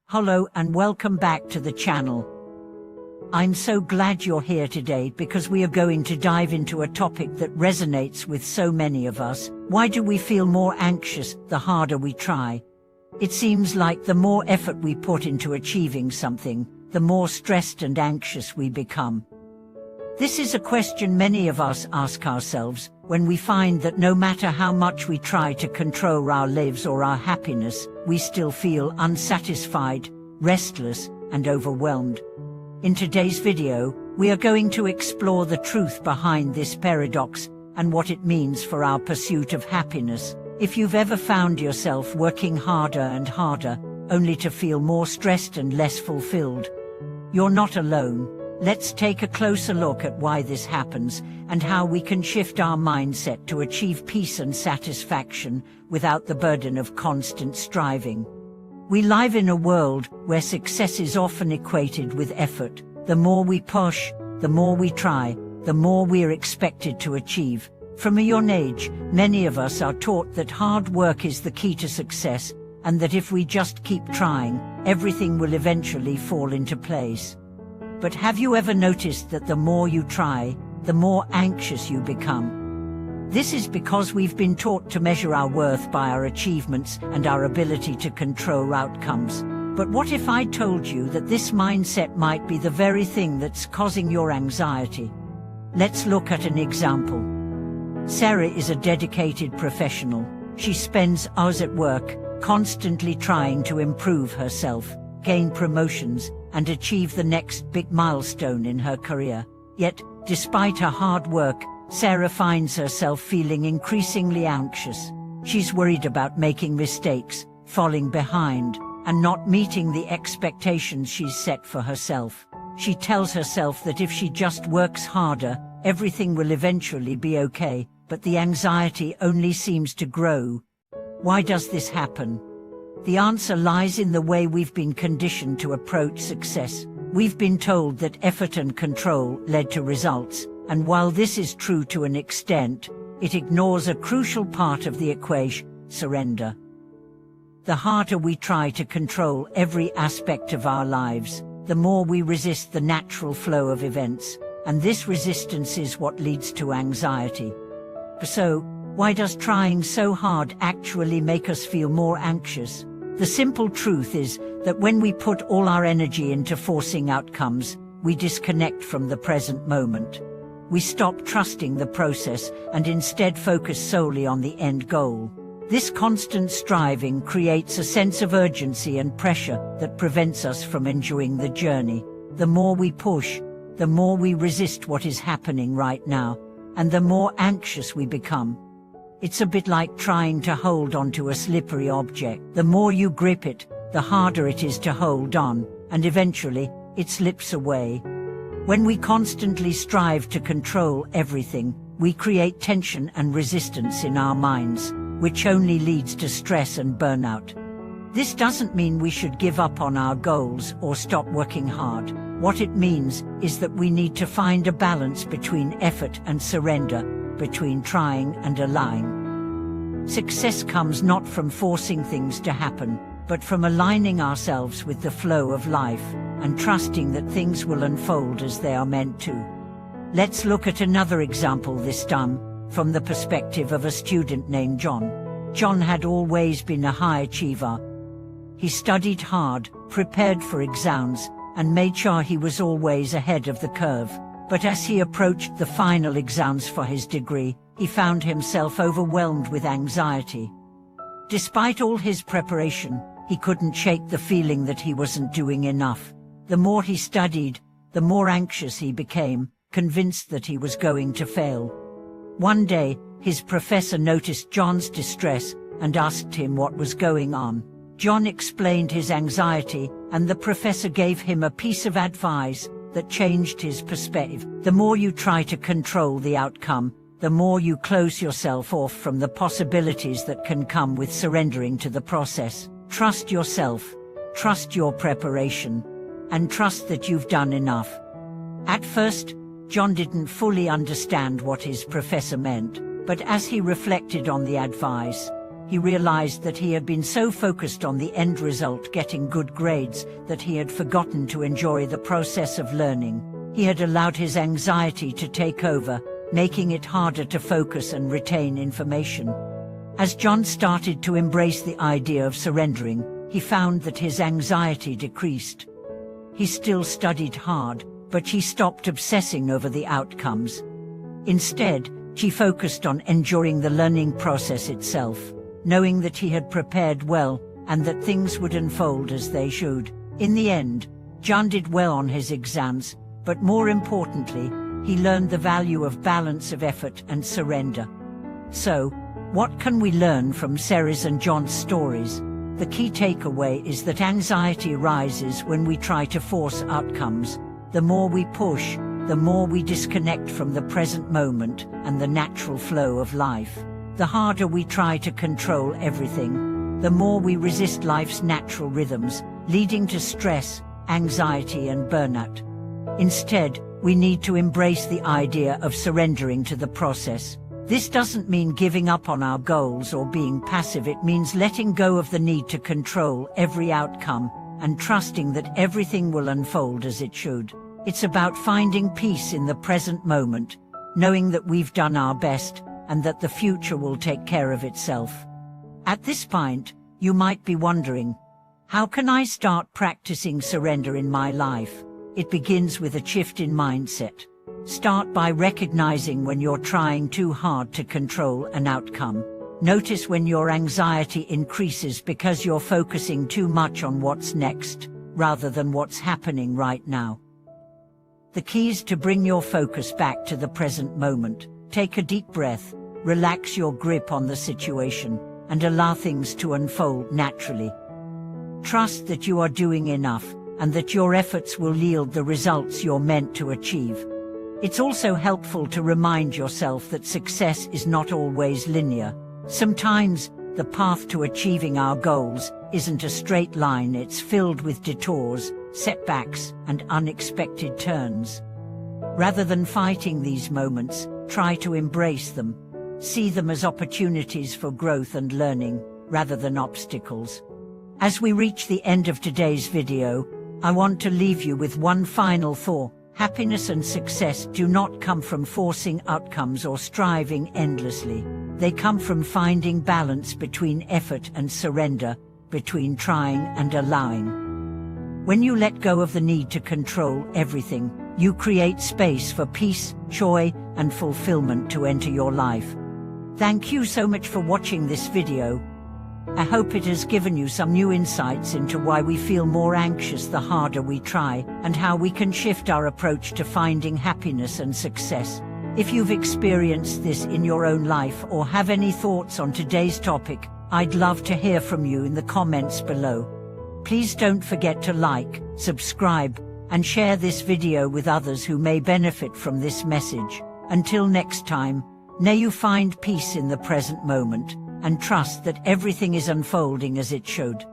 Hello and welcome back to the channel. I'm so glad you're here today because we are going to dive into a topic that resonates with so many of us. Why do we feel more anxious the harder we try? It seems like the more effort we put into achieving something, the more stressed and anxious we become. This is a question many of us ask ourselves when we find that no matter how much we try to control our lives or our happiness, we still feel unsatisfied, restless, and overwhelmed. In today's video, we are going to explore the truth behind this paradox and what it means for our pursuit of happiness. If you've ever found yourself working harder and harder, only to feel more stressed and less fulfilled, you're not alone. Let's take a closer look at why this happens and how we can shift our mindset to achieve peace and satisfaction without the burden of constant striving. We live in a world where success is often equated with effort. The more we push, the more we try, the more we're expected to achieve. From a young age, many of us are taught that hard work is the key to success, and that if we just keep trying, everything will eventually fall into place. But have you ever noticed that the more you try, the more anxious you become? This is because we've been taught to measure our worth by our achievements and our ability to control outcomes. But what if I told you that this mindset might be the very thing that's causing your anxiety? Let's look at an example. Sarah is a dedicated professional. She spends hours at work, constantly trying to improve herself, gain promotions, and achieve the next big milestone in her career. Yet, despite her hard work, Sarah finds herself feeling increasingly anxious. She's worried about making mistakes, falling behind, and not meeting the expectations she's set for herself. She tells herself that if she just works harder, everything will eventually be okay, but the anxiety only seems to grow. Why does this happen? The answer lies in the way we've been conditioned to approach success. We've been told that effort and control led to results, and while this is true to an extent, it ignores a crucial part of the equation: surrender. The harder we try to control every aspect of our lives, the more we resist the natural flow of events, and this resistance is what leads to anxiety. So, why does trying so hard actually make us feel more anxious? The simple truth is that when we put all our energy into forcing outcomes, we disconnect from the present moment. We stop trusting the process and instead focus solely on the end goal. This constant striving creates a sense of urgency and pressure that prevents us from enjoying the journey. The more we push, the more we resist what is happening right now, and the more anxious we become. It's a bit like trying to hold onto a slippery object. The more you grip it, the harder it is to hold on, and eventually, it slips away. When we constantly strive to control everything, we create tension and resistance in our minds, which only leads to stress and burnout. This doesn't mean we should give up on our goals or stop working hard. What it means is that we need to find a balance between effort and surrender, between trying and allowing. Success comes not from forcing things to happen, but from aligning ourselves with the flow of life and trusting that things will unfold as they are meant to. Let's look at another example, this time from the perspective of a student named John. John had always been a high achiever. He studied hard, prepared for exams, and made sure he was always ahead of the curve. But as he approached the final exams for his degree, he found himself overwhelmed with anxiety. Despite all his preparation, he couldn't shake the feeling that he wasn't doing enough. The more he studied, the more anxious he became, convinced that he was going to fail. One day, his professor noticed John's distress and asked him what was going on. John explained his anxiety, and the professor gave him a piece of advice that changed his perspective. The more you try to control the outcome, the more you close yourself off from the possibilities that can come with surrendering to the process. Trust yourself, trust your preparation, and trust that you've done enough. At first, John didn't fully understand what his professor meant, but as he reflected on the advice, he realized that he had been so focused on the end result, getting good grades, that he had forgotten to enjoy the process of learning. He had allowed his anxiety to take over, making it harder to focus and retain information. As John started to embrace the idea of surrendering, he found that his anxiety decreased. He still studied hard, but he stopped obsessing over the outcomes. Instead, he focused on enjoying the learning process itself, knowing that he had prepared well and that things would unfold as they should. In the end, John did well on his exams, but more importantly, he learned the value of balance of effort and surrender. So, what can we learn from Sarah's and John's stories? The key takeaway is that anxiety rises when we try to force outcomes. The more we push, the more we disconnect from the present moment and the natural flow of life. The harder we try to control everything, the more we resist life's natural rhythms, leading to stress, anxiety and burnout. Instead, we need to embrace the idea of surrendering to the process. This doesn't mean giving up on our goals or being passive. It means letting go of the need to control every outcome and trusting that everything will unfold as it should. It's about finding peace in the present moment, knowing that we've done our best and that the future will take care of itself. At this point, you might be wondering, how can I start practicing surrender in my life? It begins with a shift in mindset. Start by recognizing when you're trying too hard to control an outcome. Notice when your anxiety increases because you're focusing too much on what's next, rather than what's happening right now. The key is to bring your focus back to the present moment. Take a deep breath, relax your grip on the situation, and allow things to unfold naturally. Trust that you are doing enough, and that your efforts will yield the results you're meant to achieve. It's also helpful to remind yourself that success is not always linear. Sometimes, the path to achieving our goals isn't a straight line. It's filled with detours, setbacks, and unexpected turns. Rather than fighting these moments, try to embrace them. See them as opportunities for growth and learning, rather than obstacles. As we reach the end of today's video, I want to leave you with one final thought. Happiness and success do not come from forcing outcomes or striving endlessly. They come from finding balance between effort and surrender, between trying and allowing. When you let go of the need to control everything, you create space for peace, joy, and fulfillment to enter your life. Thank you so much for watching this video. I hope it has given you some new insights into why we feel more anxious the harder we try, and how we can shift our approach to finding happiness and success. If you've experienced this in your own life or have any thoughts on today's topic, I'd love to hear from you in the comments below. Please don't forget to like, subscribe, and share this video with others who may benefit from this message. Until next time, may you find peace in the present moment, and trust that everything is unfolding as it should.